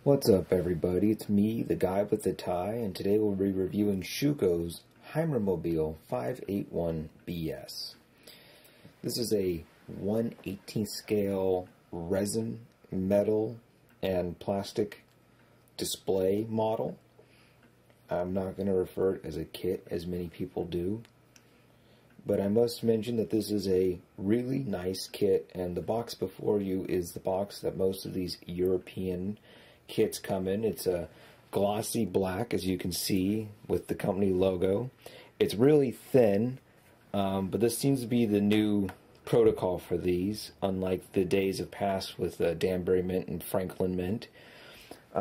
What's up, everybody? It's me, the guy with the tie, and today we'll be reviewing Schuco's Heimermobil 581BS. This is a 1/18 scale resin, metal, and plastic display model. I'm not going to refer it as a kit as many people do, but I must mention that this is a really nice kit, and the box before you is the box that most of these European kits come in. It's a glossy black, as you can see, with the company logo. It's really thin, but this seems to be the new protocol for these, unlike the days of past with Danbury Mint and Franklin Mint.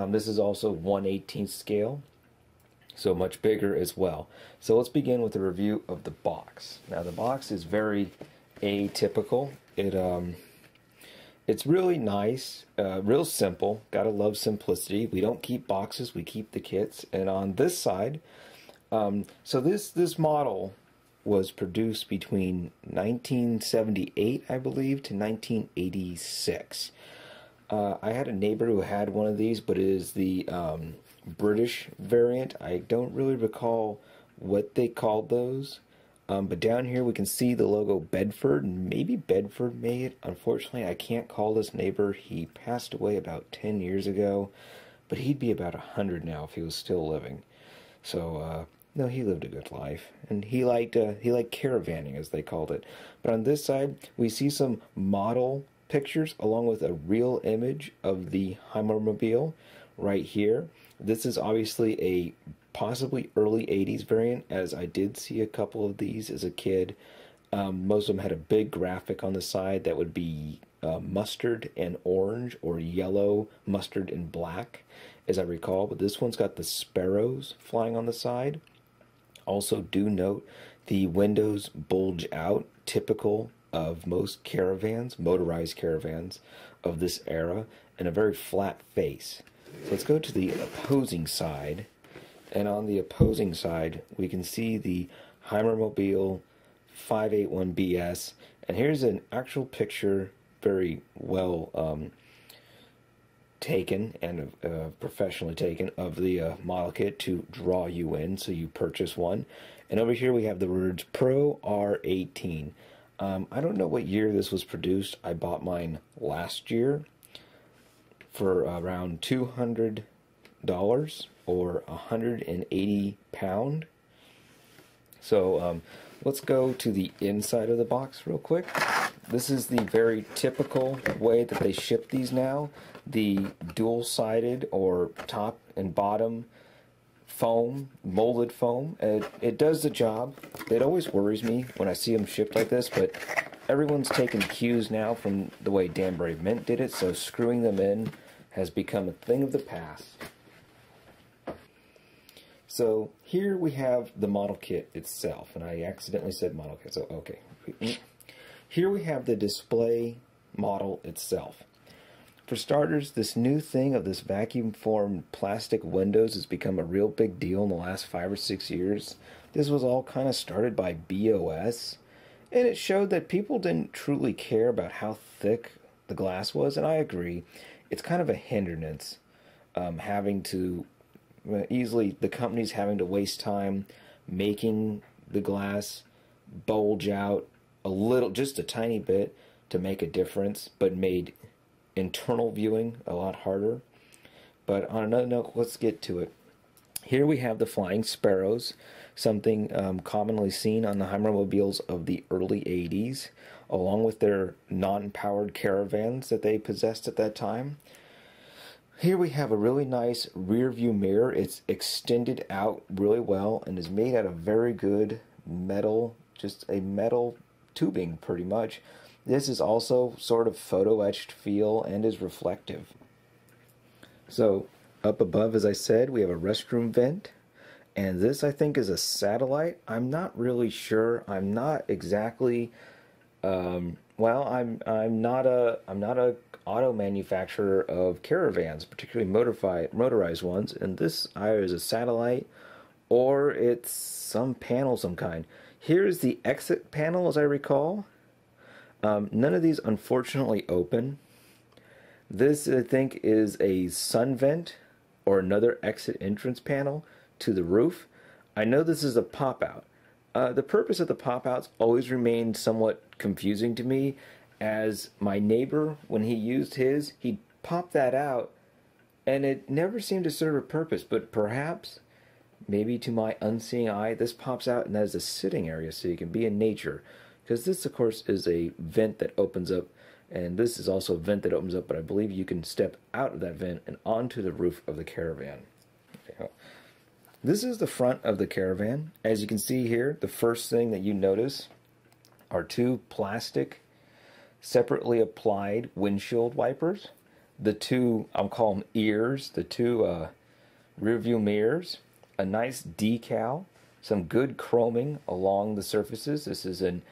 This is also 1/18 scale, so much bigger as well. So let's begin with a review of the box. Now the box is very atypical. It's really nice, real simple. Gotta love simplicity. We don't keep boxes, we keep the kits. And on this side, so this model was produced between 1978, I believe, to 1986. I had a neighbor who had one of these, but it is the British variant. I don't really recall what they called those. But down here we can see the logo Bedford, and maybe Bedford made it. Unfortunately, I can't call this neighbor. He passed away about 10 years ago, but he'd be about 100 now if he was still living. So, no, he lived a good life, and he liked caravanning, as they called it. But on this side, we see some model pictures along with a real image of the Heimermobil right here. This is obviously a possibly early 80s variant, as I did see a couple of these as a kid. Most of them had a big graphic on the side that would be mustard and orange, or yellow, mustard, and black, as I recall. But this one's got the sparrows flying on the side. Also, do note the windows bulge out, typical of most caravans, motorized caravans of this era, and a very flat face. So let's go to the opposing side. And on the opposing side, we can see the Heimermobil 581BS. And here's an actual picture, very well taken and professionally taken, of the model kit to draw you in so you purchase one. And over here we have the words Pro R18. I don't know what year this was produced. I bought mine last year for around $200 or 180 pound. So let's go to the inside of the box real quick. This is the very typical way that they ship these now. The dual-sided or top and bottom foam, molded foam. It does the job. It always worries me when I see them shipped like this, but everyone's taking cues now from the way Danbury Mint did it, so screwing them in has become a thing of the past. So here we have the model kit itself, and I accidentally said model kit, so okay. Here we have the display model itself. For starters, this new thing of this vacuum-formed plastic windows has become a real big deal in the last 5 or 6 years. This was all kind of started by BOS, and it showed that people didn't truly care about how thick the glass was, and I agree. It's kind of a hindrance, having to easily, the company's having to waste time making the glass bulge out a little, just a tiny bit, to make a difference, but made internal viewing a lot harder. But on another note, let's get to it. Here we have the flying sparrows, something commonly seen on the Heimermobils of the early 80s, along with their non-powered caravans that they possessed at that time. Here we have a really nice rear view mirror. It's extended out really well and is made out of very good metal, just a metal tubing pretty much. This is also sort of photo etched feel and is reflective. So up above, as I said, we have a restroom vent, and this I think is a satellite. I'm not really sure. I'm not exactly well, I'm not a auto manufacturer of caravans, particularly motorized ones, and this either is a satellite or it's some panel of some kind. Here's the exit panel, as I recall. None of these unfortunately open. This, I think, is a sun vent or another exit entrance panel to the roof. I know this is a pop-out. The purpose of the pop-outs always remained somewhat confusing to me, as my neighbor, when he used his, he popped that out, and it never seemed to serve a purpose, but perhaps, maybe to my unseeing eye, this pops out and that is a sitting area so you can be in nature. Because this, of course, is a vent that opens up, and this is also a vent that opens up, but I believe you can step out of that vent and onto the roof of the caravan. This is the front of the caravan. As you can see here, the first thing that you notice are two plastic, separately applied windshield wipers. The two, I'll call them ears, the two rear view mirrors, a nice decal, some good chroming along the surfaces. This is an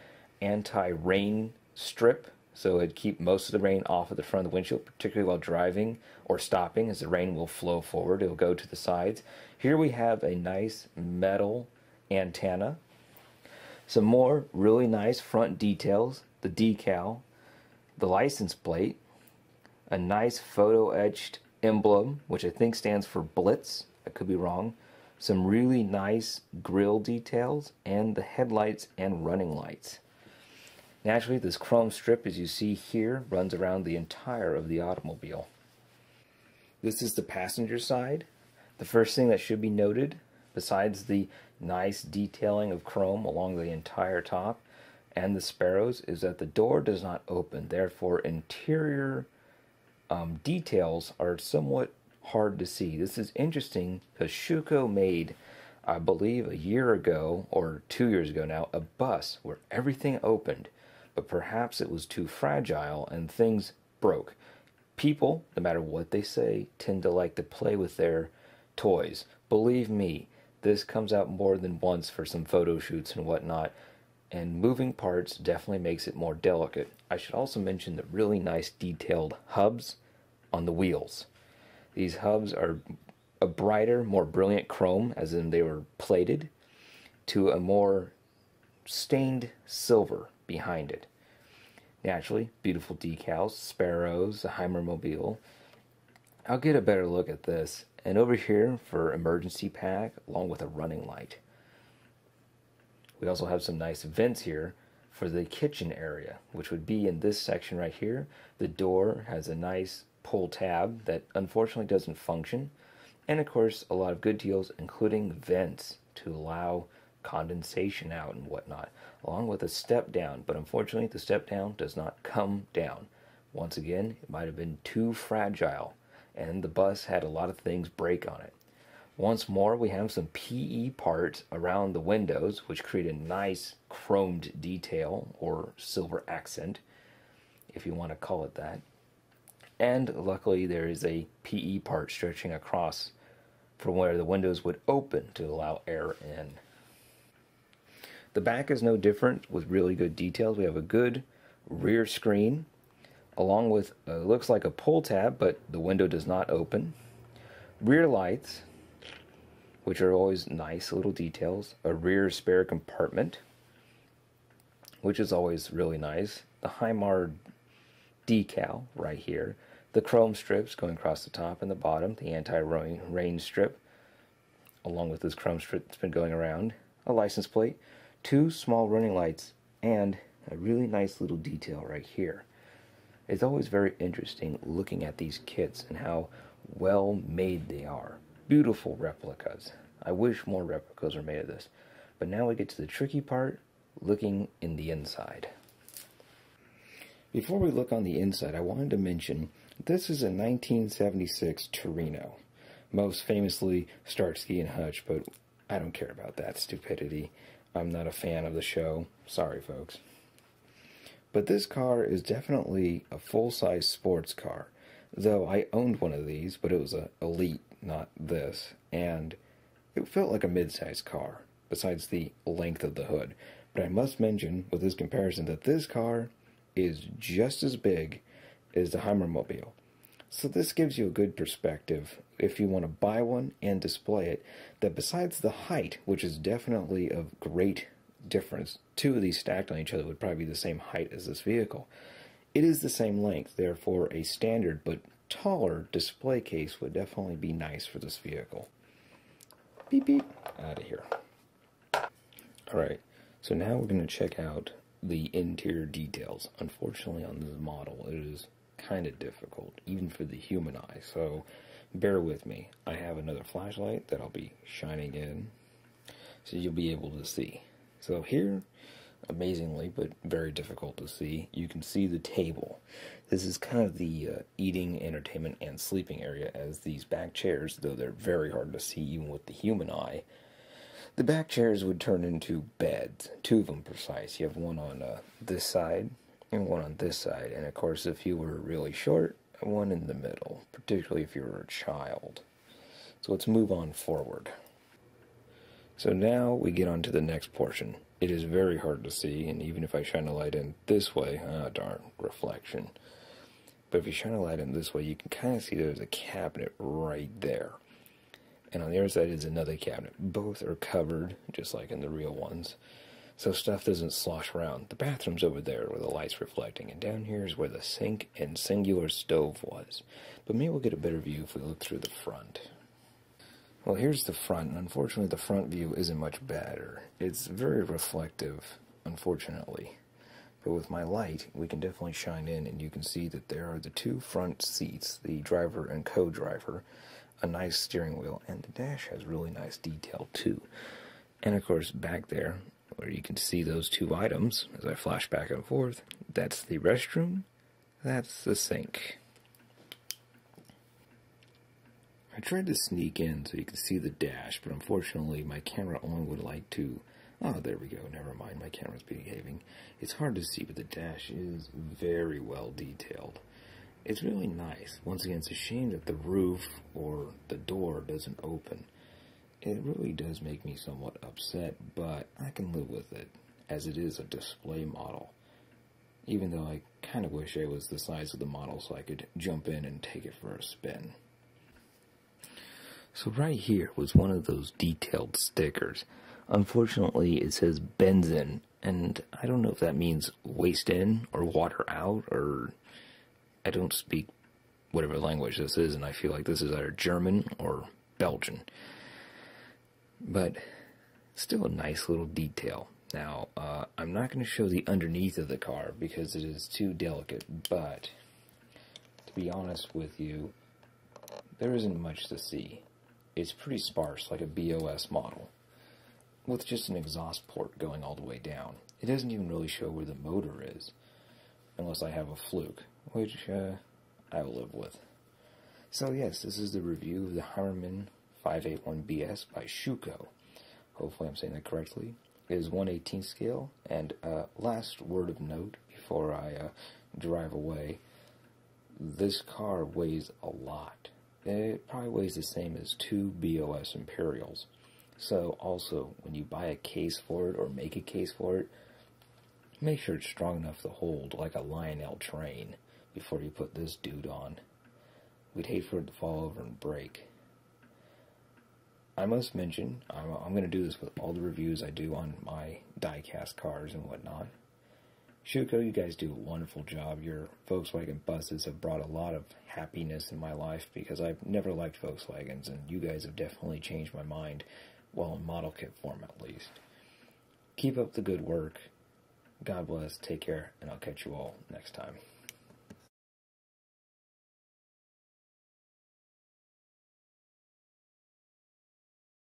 anti-rain strip, so it'd keep most of the rain off of the front of the windshield, particularly while driving or stopping, as the rain will flow forward. It'll go to the sides. Here we have a nice metal antenna. Some more really nice front details, the decal, the license plate, a nice photo-etched emblem, which I think stands for Blitz. I could be wrong. Some really nice grille details, and the headlights and running lights. Naturally, this chrome strip, as you see here, runs around the entire of the automobile. This is the passenger side. The first thing that should be noted, besides the nice detailing of chrome along the entire top and the sparrows, is that the door does not open. Therefore, interior details are somewhat hard to see. This is interesting because Schuco made, I believe a year ago or 2 years ago now, a bus where everything opened, but perhaps it was too fragile and things broke. People, no matter what they say, tend to like to play with their toys. Believe me, this comes out more than once for some photo shoots and whatnot, and moving parts definitely makes it more delicate. I should also mention the really nice detailed hubs on the wheels. These hubs are a brighter, more brilliant chrome, as in they were plated, to a more stained silver behind it. Naturally, beautiful decals, sparrows, the Heimermobile. I'll get a better look at this. And over here for emergency pack, along with a running light. We also have some nice vents here for the kitchen area, which would be in this section right here. The door has a nice pull tab that unfortunately doesn't function. And of course, a lot of good deals, including vents to allow condensation out and whatnot, along with a step down. But unfortunately, the step down does not come down. Once again, it might have been too fragile, and the bus had a lot of things break on it. Once more, we have some PE parts around the windows, which create a nice chromed detail, or silver accent, if you want to call it that. And luckily, there is a PE part stretching across from where the windows would open to allow air in. The back is no different, with really good details. We have a good rear screen, along with, looks like a pull tab, but the window does not open. Rear lights, which are always nice little details. A rear spare compartment, which is always really nice. The Heimar decal right here. The chrome strips going across the top and the bottom. The anti-rain strip, along with this chrome strip that's been going around. A license plate. Two small running lights, and a really nice little detail right here. It's always very interesting looking at these kits and how well made they are. Beautiful replicas. I wish more replicas were made of this. But now we get to the tricky part, looking in the inside. Before we look on the inside, I wanted to mention this is a 1976 Torino. Most famously Starsky and Hutch, but I don't care about that stupidity. I'm not a fan of the show. Sorry, folks. But this car is definitely a full-size sports car. Though I owned one of these, but it was an Elite, not this. And it felt like a mid-sized car, besides the length of the hood. But I must mention, with this comparison, that this car is just as big as the Heimermobile. So this gives you a good perspective, if you want to buy one and display it, that besides the height, which is definitely of great difference, two of these stacked on each other would probably be the same height as this vehicle. It is the same length, therefore a standard but taller display case would definitely be nice for this vehicle. Beep beep, out of here. Alright, so now we're going to check out the interior details. Unfortunately on this model it is kind of difficult, even for the human eye, so bear with me. I have another flashlight that I'll be shining in, so you'll be able to see. So here, amazingly, but very difficult to see, you can see the table. This is kind of the eating, entertainment, and sleeping area, as these back chairs, though they're very hard to see even with the human eye, the back chairs would turn into beds, 2 of them precise. You have one on this side and one on this side, and of course if you were really short, one in the middle, particularly if you were a child. So let's move on forward. So now we get on to the next portion. It is very hard to see, and even if I shine a light in this way, darn, reflection. But if you shine a light in this way, you can kind of see there's a cabinet right there. And on the other side is another cabinet. Both are covered, just like in the real ones, so stuff doesn't slosh around. The bathroom's over there where the light's reflecting, and down here is where the sink and singular stove was. But maybe we'll get a better view if we look through the front. Well, here's the front, and unfortunately the front view isn't much better. It's very reflective, unfortunately. But with my light, we can definitely shine in, and you can see that there are the 2 front seats, the driver and co-driver, a nice steering wheel, and the dash has really nice detail too. And of course, back there, where you can see those 2 items, as I flash back and forth, that's the restroom, that's the sink. I tried to sneak in so you can see the dash, but unfortunately my camera only would like to... Oh, there we go, never mind, my camera's behaving. It's hard to see, but the dash is very well detailed. It's really nice. Once again, it's a shame that the roof or the door doesn't open. It really does make me somewhat upset, but I can live with it, as it is a display model. Even though I kind of wish I was the size of the model so I could jump in and take it for a spin. So right here was one of those detailed stickers. Unfortunately, it says benzene, and I don't know if that means waste in or water out, or... I don't speak whatever language this is, and I feel like this is either German or Belgian. But still a nice little detail. Now, I'm not going to show the underneath of the car because it is too delicate, but to be honest with you, there isn't much to see. It's pretty sparse, like a BOS model, with just an exhaust port going all the way down. It doesn't even really show where the motor is, unless I have a fluke, which I will live with. So yes, this is the review of the Heimermann 581BS by Schuco. Hopefully I'm saying that correctly. It is 1/18 scale, and last word of note before I drive away, this car weighs a lot. It probably weighs the same as 2 BOS Imperials. So also, when you buy a case for it or make a case for it, make sure it's strong enough to hold like a Lionel train before you put this dude on. We'd hate for it to fall over and break. I must mention, I'm going to do this with all the reviews I do on my die-cast cars and whatnot. Schuco, you guys do a wonderful job. Your Volkswagen buses have brought a lot of happiness in my life because I've never liked Volkswagens, and you guys have definitely changed my mind, well, in model kit form at least. Keep up the good work. God bless, take care, and I'll catch you all next time.